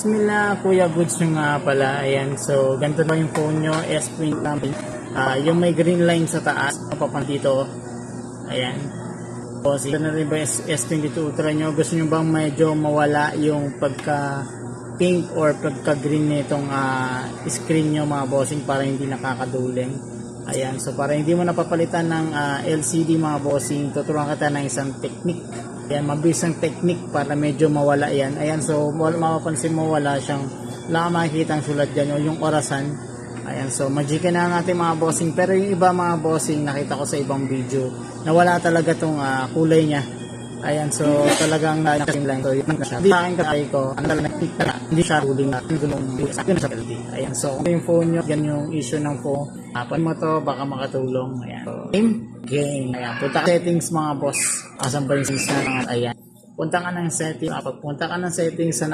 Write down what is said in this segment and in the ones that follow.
Bismillah, Kuya Goods nyo nga pala. Ayan, so ganito ba yung phone nyo, S20 namin. Yung may green line sa taas, papapan dito. Ayan. So, ito na rin ba S22 Ultra nyo? Gusto nyo bang medyo mawala yung pagka pink or pagka green nitong screen nyo mga bossing para hindi nakakaduling? Ayan, so para hindi mo napapalitan ng LCD mga bossing, tuturuan kita ng isang technique. Ayan, mabilis ang technique para medyo mawala yan. Ayan, so mapapansin mo wala siyang, wala kang makikita ang sulat dyan yung orasan. Ayan, so magic na ang ating mga bossing. Pero yung iba mga bossing, nakita ko sa ibang video, nawala talaga tong kulay niya. Ayan, so talagang nakasim lang. So yun na siya. Hindi sa akin katay ko, hindi siya ruling na. Hindi siya healthy. Ayan, so kung yung phone nyo, yan yung issue ng phone. Pag mo to, baka makatulong. Ayan, so game. Ayan, punta ka settings mga boss. Asan ba yung settings na? Ayan, punta ka ng settings. Pagpunta ka ng settings sa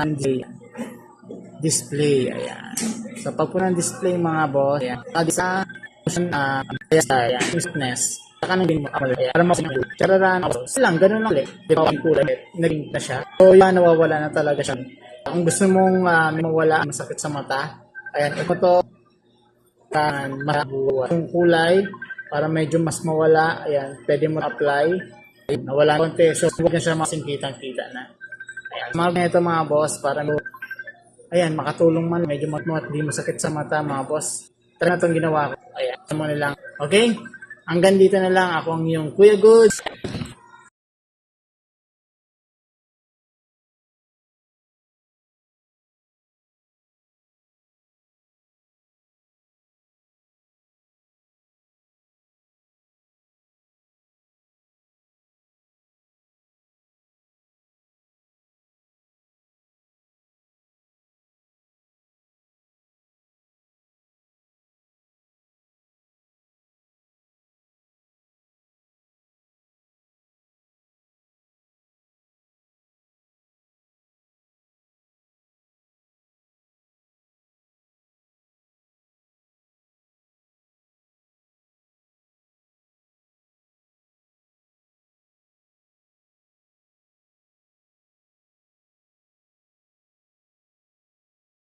display. Ayan, so pagpunta ng display mga boss, ayan, sa ayan, fitness. Saka nang game mo, para masinag. Chararan, lang, ganun lang ulit. Di ba, ang kulay, naging na siya. So, yan, nawawala na talaga siya. Kung gusto mong mawala, masakit sa mata, ayan, ito to, yung kulay, para medyo mas mawala, ayan, pwede mo apply. Ayan, nawala konti, so huwag na siya masingkitang-kita na. Ayan, mga ganito mga boss, para ayan, makatulong man, medyo matmuat, di masakit sa mata mga boss. Tara na itong ginawa ko. Ayan, sa mo na lang. Okay? Hanggang dito na lang, ako ang iyong Kuya Goods.